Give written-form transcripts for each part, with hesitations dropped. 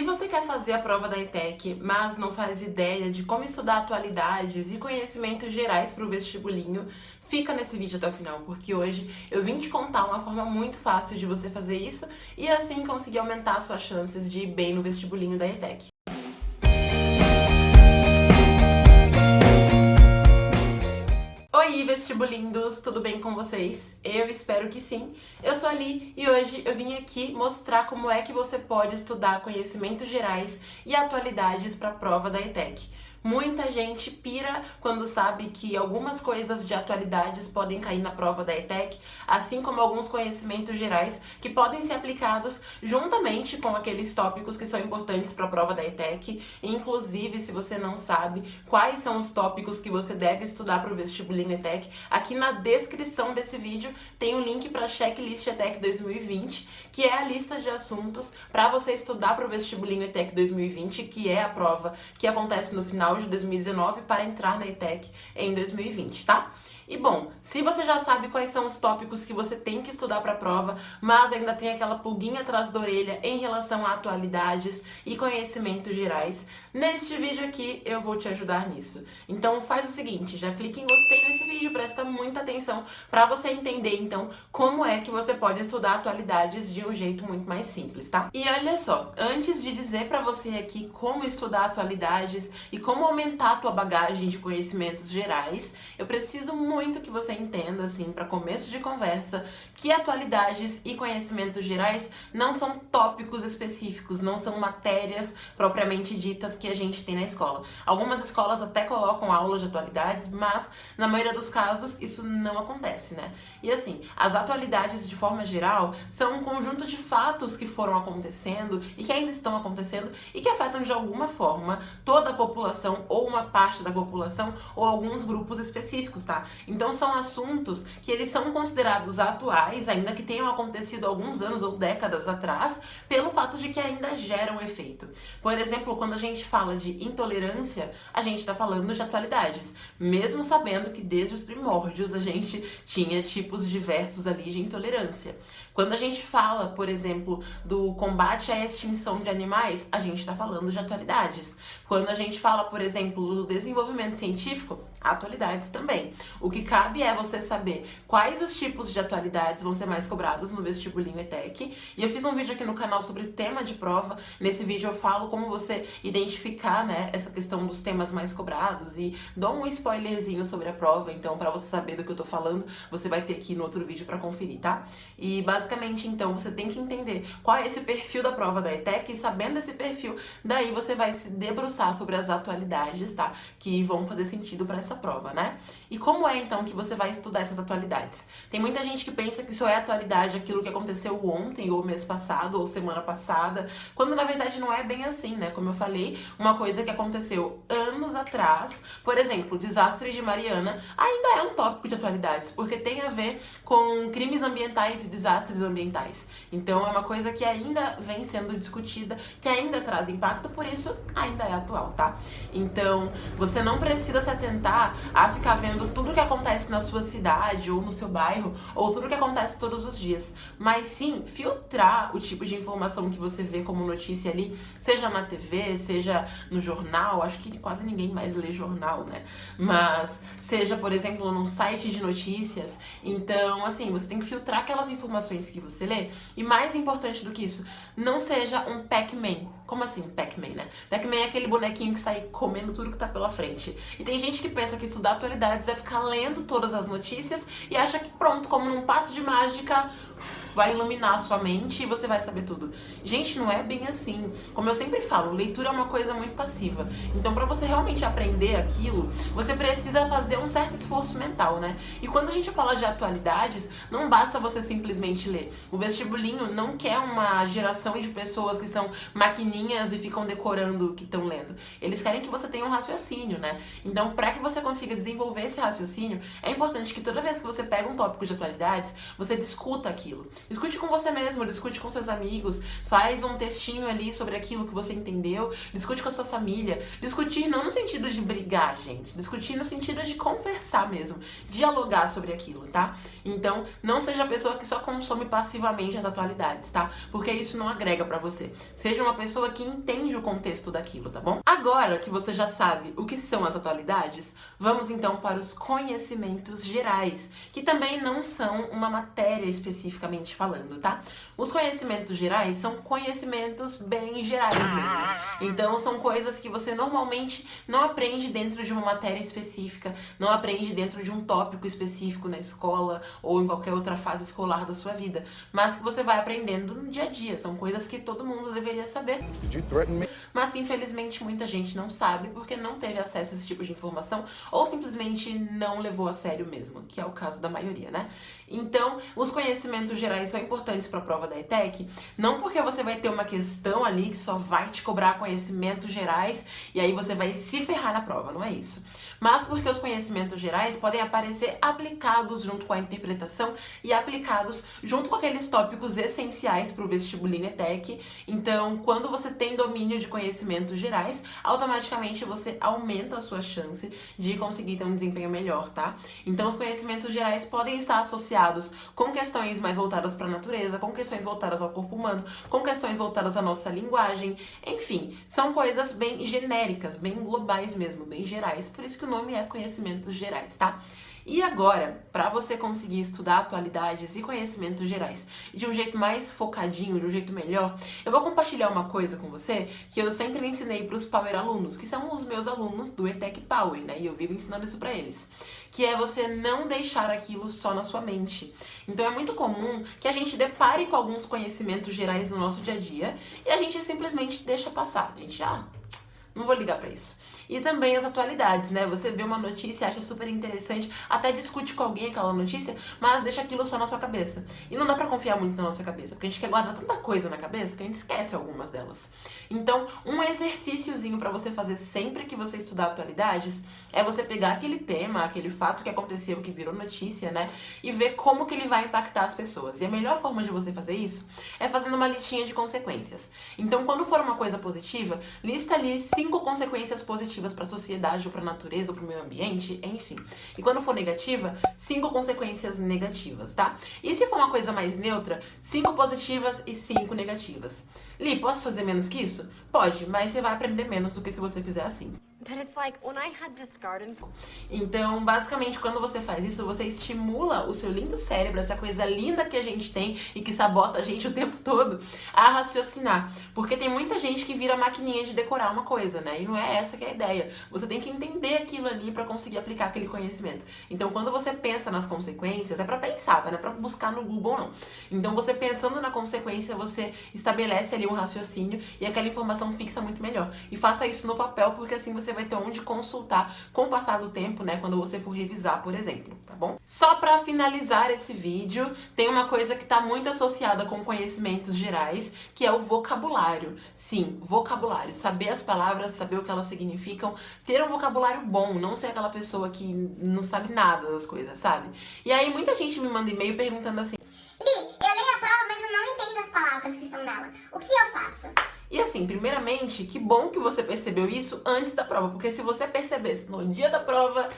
Se você quer fazer a prova da ETEC, mas não faz ideia de como estudar atualidades e conhecimentos gerais para o vestibulinho, fica nesse vídeo até o final, porque hoje eu vim te contar uma forma muito fácil de você fazer isso e assim conseguir aumentar suas chances de ir bem no vestibulinho da ETEC. Oi, vestibulindos! Tudo bem com vocês? Eu espero que sim. Eu sou a Li e hoje eu vim aqui mostrar como é que você pode estudar conhecimentos gerais e atualidades para a prova da ETEC. Muita gente pira quando sabe que algumas coisas de atualidades podem cair na prova da ETEC, assim como alguns conhecimentos gerais que podem ser aplicados juntamente com aqueles tópicos que são importantes para a prova da ETEC. Inclusive, se você não sabe quais são os tópicos que você deve estudar para o vestibulinho ETEC, aqui na descrição desse vídeo tem um link para a Checklist ETEC 2020, que é a lista de assuntos para você estudar para o vestibulinho ETEC 2020, que é a prova que acontece no final de 2019 para entrar na ETEC em 2020, tá? E bom, se você já sabe quais são os tópicos que você tem que estudar para a prova, mas ainda tem aquela pulguinha atrás da orelha em relação a atualidades e conhecimentos gerais, neste vídeo aqui eu vou te ajudar nisso. Então faz o seguinte, já clica em gostei nesse vídeo, presta muita atenção para você entender então como é que você pode estudar atualidades de um jeito muito mais simples, tá? E olha só, antes de dizer para você aqui como estudar atualidades e como aumentar a tua bagagem de conhecimentos gerais, eu preciso muito que você entenda, assim, para começo de conversa, que atualidades e conhecimentos gerais não são tópicos específicos, não são matérias propriamente ditas que a gente tem na escola. Algumas escolas até colocam aulas de atualidades, mas na maioria dos casos isso não acontece, né? E assim, as atualidades de forma geral são um conjunto de fatos que foram acontecendo e que ainda estão acontecendo e que afetam de alguma forma toda a população ou uma parte da população ou alguns grupos específicos, tá? Então são assuntos que eles são considerados atuais, ainda que tenham acontecido alguns anos ou décadas atrás, pelo fato de que ainda geram efeito. Por exemplo, quando a gente fala de intolerância, a gente está falando de atualidades, mesmo sabendo que desde os primórdios a gente tinha tipos diversos ali de intolerância. Quando a gente fala, por exemplo, do combate à extinção de animais, a gente está falando de atualidades. Quando a gente fala, por exemplo, do desenvolvimento científico, atualidades também. O que cabe é você saber quais os tipos de atualidades vão ser mais cobrados no vestibulinho ETEC. E eu fiz um vídeo aqui no canal sobre tema de prova. Nesse vídeo eu falo como você identificar, né, essa questão dos temas mais cobrados e dou um spoilerzinho sobre a prova. Então, para você saber do que eu tô falando, você vai ter que ir no outro vídeo para conferir, tá? E basicamente, então, você tem que entender qual é esse perfil da prova da ETEC e sabendo esse perfil, daí você vai se debruçar sobre as atualidades, tá? Que vão fazer sentido para essa prova, né? E como é então que você vai estudar essas atualidades? Tem muita gente que pensa que só é atualidade aquilo que aconteceu ontem, ou mês passado, ou semana passada, quando na verdade não é bem assim, né? Como eu falei, uma coisa que aconteceu anos atrás, por exemplo, o desastre de Mariana, ainda é um tópico de atualidades, porque tem a ver com crimes ambientais e desastres ambientais. Então é uma coisa que ainda vem sendo discutida, que ainda traz impacto, por isso ainda é atual, tá? Então, você não precisa se atentar a ficar vendo tudo que acontece na sua cidade ou no seu bairro, ou tudo que acontece todos os dias, mas sim filtrar o tipo de informação que você vê como notícia ali, seja na TV, seja no jornal, acho que quase ninguém mais lê jornal, né? Mas seja, por exemplo, num site de notícias. Então, assim, você tem que filtrar aquelas informações que você lê, e mais importante do que isso, não seja um Pac-Man. Como assim, Pac-Man, né? Pac-Man é aquele bonequinho que sai comendo tudo que tá pela frente. E tem gente que pensa que estudar atualidades é ficar lendo todas as notícias e acha que pronto, como num passe de mágica, vai iluminar a sua mente e você vai saber tudo. Gente, não é bem assim. Como eu sempre falo, leitura é uma coisa muito passiva. Então, pra você realmente aprender aquilo, você precisa fazer um certo esforço mental, né? E quando a gente fala de atualidades, não basta você simplesmente ler. O vestibulinho não quer uma geração de pessoas que são maquininhas e ficam decorando o que estão lendo. Eles querem que você tenha um raciocínio, né? Então, pra que você consiga desenvolver esse raciocínio, é importante que toda vez que você pega um tópico de atualidades, você discuta aquilo. Discute com você mesmo, discute com seus amigos, faz um textinho ali sobre aquilo que você entendeu, discute com a sua família. Discutir não no sentido de brigar, gente, discutir no sentido de conversar mesmo, dialogar sobre aquilo, tá? Então, não seja a pessoa que só consome passivamente as atualidades, tá? Porque isso não agrega pra você. Seja uma pessoa pessoa que entende o contexto daquilo, tá bom? Agora que você já sabe o que são as atualidades, vamos então para os conhecimentos gerais, que também não são uma matéria especificamente falando, tá? Os conhecimentos gerais são conhecimentos bem gerais mesmo. Então são coisas que você normalmente não aprende dentro de uma matéria específica, não aprende dentro de um tópico específico na escola ou em qualquer outra fase escolar da sua vida, mas que você vai aprendendo no dia a dia. São coisas que todo mundo deveria saber, mas que infelizmente muita gente não sabe porque não teve acesso a esse tipo de informação ou simplesmente não levou a sério mesmo, que é o caso da maioria, né? Então, os conhecimentos gerais são importantes para a prova da ETEC, não porque você vai ter uma questão ali que só vai te cobrar conhecimentos gerais e aí você vai se ferrar na prova, não é isso. Mas porque os conhecimentos gerais podem aparecer aplicados junto com a interpretação e aplicados junto com aqueles tópicos essenciais para o vestibulinho ETEC. Então, quando você tem domínio de conhecimentos gerais, automaticamente você aumenta a sua chance de conseguir ter um desempenho melhor, tá? Então, os conhecimentos gerais podem estar associados com questões mais voltadas para a natureza, com questões voltadas ao corpo humano, com questões voltadas à nossa linguagem, enfim, são coisas bem genéricas, bem globais mesmo, bem gerais, por isso que o nome é conhecimentos gerais, tá? E agora, para você conseguir estudar atualidades e conhecimentos gerais de um jeito mais focadinho, de um jeito melhor, eu vou compartilhar uma coisa com você que eu sempre ensinei para os Power alunos, que são os meus alunos do ETEC Power, né? E eu vivo ensinando isso para eles, que é você não deixar aquilo só na sua mente. Então é muito comum que a gente depare com alguns conhecimentos gerais no nosso dia a dia e a gente simplesmente deixa passar. A gente não vou ligar pra isso. E também as atualidades, né? Você vê uma notícia, acha super interessante, até discute com alguém aquela notícia, mas deixa aquilo só na sua cabeça. E não dá pra confiar muito na nossa cabeça, porque a gente quer guardar tanta coisa na cabeça que a gente esquece algumas delas. Então, um exercíciozinho pra você fazer sempre que você estudar atualidades é você pegar aquele tema, aquele fato que aconteceu, que virou notícia, né? E ver como que ele vai impactar as pessoas. E a melhor forma de você fazer isso é fazendo uma listinha de consequências. Então, quando for uma coisa positiva, lista ali 5 consequências positivas para a sociedade, ou para a natureza, ou para o meio ambiente, enfim. E quando for negativa, 5 consequências negativas, tá? E se for uma coisa mais neutra, 5 positivas e 5 negativas. Li, posso fazer menos que isso? Pode, mas você vai aprender menos do que se você fizer assim. Então, basicamente, quando você faz isso, você estimula o seu lindo cérebro, essa coisa linda que a gente tem e que sabota a gente o tempo todo, a raciocinar. Porque tem muita gente que vira maquininha de decorar uma coisa, né? E não é essa que é a ideia. Você tem que entender aquilo ali pra conseguir aplicar aquele conhecimento. Então, quando você pensa nas consequências, é pra pensar, tá? Não é pra buscar no Google, não. Então, você pensando na consequência, você estabelece ali um raciocínio e aquela informação fixa muito melhor. E faça isso no papel, porque assim você vai ter onde consultar com o passar do tempo, né, quando você for revisar, por exemplo, tá bom? Só pra finalizar esse vídeo, tem uma coisa que tá muito associada com conhecimentos gerais, que é o vocabulário. Sim, vocabulário. Saber as palavras, saber o que elas significam, ter um vocabulário bom, não ser aquela pessoa que não sabe nada das coisas, sabe? E aí muita gente me manda e-mail perguntando assim: Li, eu leio a prova, mas eu não entendo as palavras que estão nela. O que eu faço? E assim, primeiramente, que bom que você percebeu isso antes da prova, porque se você percebesse no dia da prova,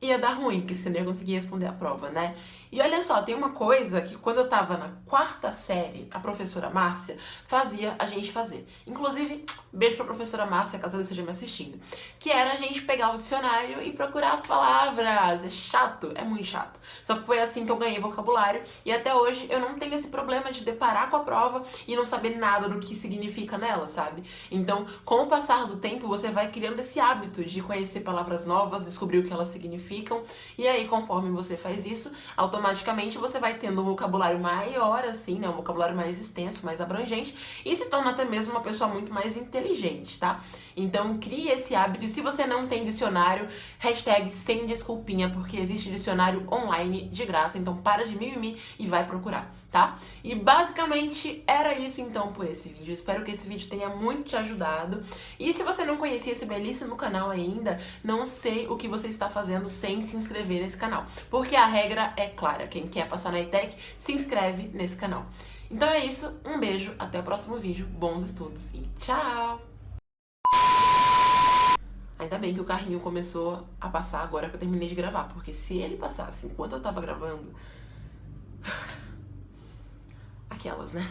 ia dar ruim, porque você não ia conseguir responder a prova, né? E olha só, tem uma coisa que quando eu tava na 4ª série, a professora Márcia fazia a gente fazer. Inclusive, beijo pra professora Márcia, caso ela esteja me assistindo. Que era a gente pegar o dicionário e procurar as palavras. É chato, é muito chato. Só que foi assim que eu ganhei vocabulário e até hoje eu não tenho esse problema de deparar com a prova e não saber nada do que significa nela, sabe? Então, com o passar do tempo, você vai criando esse hábito de conhecer palavras novas, descobrir o que elas significam, e aí, conforme você faz isso, automaticamente você vai tendo um vocabulário maior, assim, né? Um vocabulário mais extenso, mais abrangente, e se torna até mesmo uma pessoa muito mais inteligente, tá? Então, crie esse hábito. E se você não tem dicionário, hashtag sem desculpinha, porque existe dicionário online de graça, então para de mimimi e vai procurar, tá? E basicamente era isso então por esse vídeo. Espero que esse vídeo tenha muito te ajudado. E se você não conhecia esse belíssimo canal ainda, não sei o que você está fazendo sem se inscrever nesse canal. Porque a regra é clara, quem quer passar na ETEC, se inscreve nesse canal. Então é isso, um beijo, até o próximo vídeo, bons estudos e tchau! Ainda bem que o carrinho começou a passar agora que eu terminei de gravar, porque se ele passasse enquanto eu tava gravando... Aquelas, né?